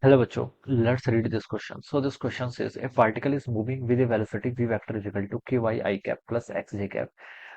Hello बच्चों, let's read this question. So this question says a particle is moving with a velocity v vector is equal to ky I cap plus xj cap,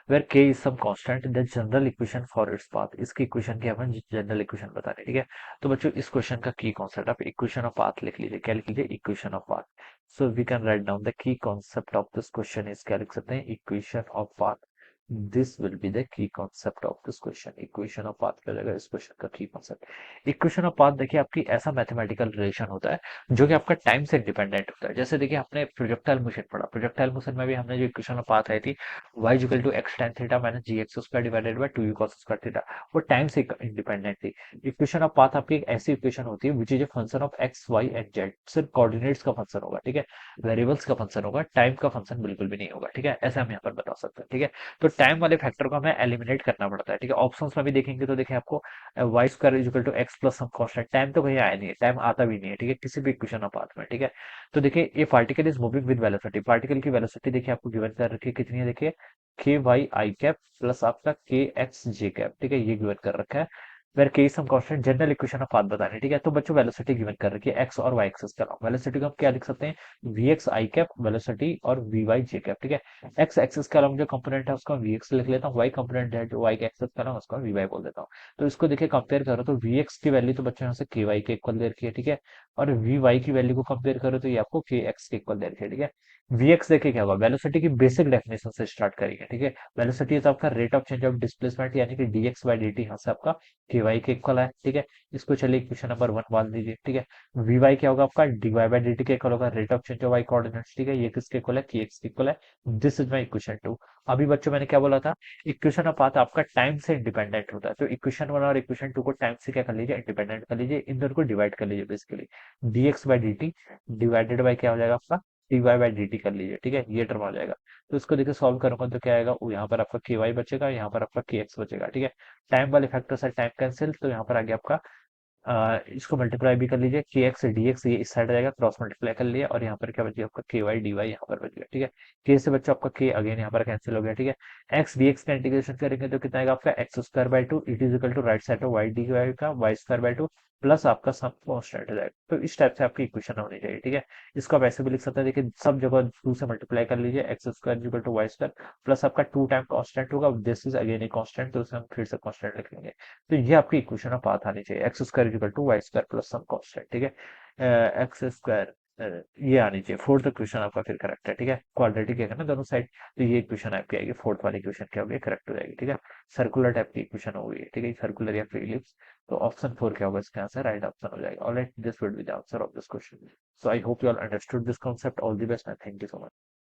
where k is some constant. The general equation for its path. इसकी equation की अपन general equation बता रहे हैं, ठीक है। तो बच्चों इस क्वेश्चन का की कॉन्सेप्ट आप इक्वेशन ऑफ पाथ लिख लीजिए। क्या लिख लीजिए? Equation of path. So we can write down the key concept of this question is, क्या लिख सकते हैं? Equation of path. This will be the key concept of this question. Equation of path क्या हो जाएगा इस क्वेश्चन का की कॉन्सेप्ट। इक्वेशन ऑफ पाथ देखिए आपकी ऐसा मैथमेटिकल रिलेशन होता है जो कि आपका टाइम से डिपेंडेंट होता है। जैसे देखिए आपने प्रोजेक्टाइल मोशन पढ़ा, प्रोजेक्टाइल मोशन में भी हमने जो इक्वेशन ऑफ पाथ आई थी, y equal to X tan theta minus G X square divided by 2u cos square theta, वो टाइम से इंडिपेंडेंट थी। इक्वेशन ऑफ पाथ आपकी एक ऐसी इक्वेशन होती है which is a function of X Y and Z. सिर्फ coordinates का फंक्शन होगा, ठीक है। वेरिएबल्स का फंक्शन होगा, टाइम का फंक्शन बिल्कुल भी नहीं होगा, ठीक है। ऐसा हम यहाँ पर बता सकते हैं, ठीक है। तो टाइम वाले फैक्टर को हमें एलिमिनेट करना पड़ता है, ठीक है। ऑप्शंस में भी देखेंगे तो देखिए आपको Y square is equal to X plus some constant, time तो कहीं आया नहीं है, टाइम आता भी नहीं है, ठीक है, किसी भी इक्वेशन ऑफ पाथ में, ठीक है। तो देखिए ये particle is moving with velocity, particle की वेलोसिटी देखिए आपको गिवन कर रखी है, कितनी है देखिए, के वाई आई कैप प्लस आपका के एक्स जे कैप, ठीक है, ये गिवन कर रखा है। Where K some constant, general equation of path बताने, ठीक है। तो बच्चों वेलोसिटी गिवन कर रखी है एक्स और वाई एक्सिस के अलावा। वेलोसिटी को हम क्या लिख सकते हैं? V X I cap velocity और वी वाई जे कैप, ठीक है। एक्स एक्सिस के अलावा जो कंपोनेंट है उसका वी एक्स लिख लेता हूँ, वाई कंपोनेंट है जो वाई के एक्सिस के अलावा उसका वी वाई बोल देता हूँ। तो इसको देखिए कंपेयर करो तो वी एक्स की वैल्यू तो बच्चों यहाँ से के वाई के इक्वल दे रखी है, ठीक है। और वी वाई की वैल्यू को कंपेयर करो तो ये आपको के एक्स के इक्वल दे रखी है, ठीक है। वी एक्स देखिए क्या होगा, वेलोसिटी की बेसिक डेफिनेशन से स्टार्ट करेंगे, ठीक है। वेलोसिटी तो आपका rate of change of displacement यानी कि डीएक्स बाई डी टी, यहाँ से आपका के वाई के इक्वल है, ठीक है। इसको चलिए इक्वेशन नंबर 1 मान लीजिए, ठीक है। वी वाई क्या होगा आपका? D Y by D T के इक्वल होगा, rate of change of Y coordinates, ठीक है। ये किसके इक्वल है? के एक्स के इक्वल है। This is my equation 2। अभी बच्चों मैंने क्या बोला था? इक्वेशन ऑफ पाथ आपका टाइम से इंडिपेंडेंट होता है, तो इक्वेशन 1 और इक्वेशन 2 को टाइम से क्या कर लीजिए? इंडिपेंडेंट कर लीजिए, इन दोनों को डिवाइड कर लीजिए basically. DX by D T divided by क्या हो जाएगा आपका? D Y by D T कर लीजिए, ठीक है, ये टर्म आ जाएगा। तो इसको देखिए सॉल्व करूंगा तो क्या आएगा, यहाँ पर आपका के वाई बचेगा, यहाँ पर आपका के एक्स बचेगा, ठीक है। टाइम वाले फैक्टर से टाइम कैंसिल, तो यहाँ पर आ गया आपका इसको मल्टीप्लाई भी कर लीजिए, के एक्स डी एक्स ये इस साइड रहेगा, क्रॉस मल्टीप्लाई कर लिया, और यहाँ पर क्या बच गया आपका? के वाई डी वाई यहाँ पर बच गया, ठीक है। के से बच्चों आपका के अगेन यहाँ पर कैंसिल हो गया, ठीक है। एक्स डी एक्स का इंटीग्रेशन करेंगे तो कितना आएगा आपका? X square by two it is equal to right side of y d y का y square by two plus आपका सम कांस्टेंट हो जाएगा। तो इस टाइप से आपकी इक्वेशन होनी चाहिए, ठीक है। इसको आप ऐसे भी लिख सकते हैं, देखिए सब जगह टू से मल्टीप्लाई कर लीजिए, X square equal to Y square plus आपका टू टाइम कांस्टेंट होगा, this is again a constant, तो उसे हम फिर से कांस्टेंट लिख लेंगे। तो ये आपकी इक्वेशन ऑफ पाथ आनी चाहिए, X square equal to Y square plus some constant, ठीक है। एक्स स्क्वायर ये आनी चाहिए। फोर्थ इक्वेशन आपका फिर करेक्ट है, ठीक है। क्वाड्रेटिक है ना दोनों साइड, तो ये इक्वेशन आपकी आएगी, फोर्थ वाली इक्वेशन क्या होगी? करेक्ट हो जाएगी, ठीक है। सर्कुलर टाइप की इक्वेशन होगी, ठीक है, सर्कुलर या फिर इलिप्स। तो ऑप्शन 4 क्या होगा इसका आंसर? राइट ऑप्शन हो जाएगा। Alright, this would be the answer of this question. So I hope you all understood this concept. All the best and thank you so much.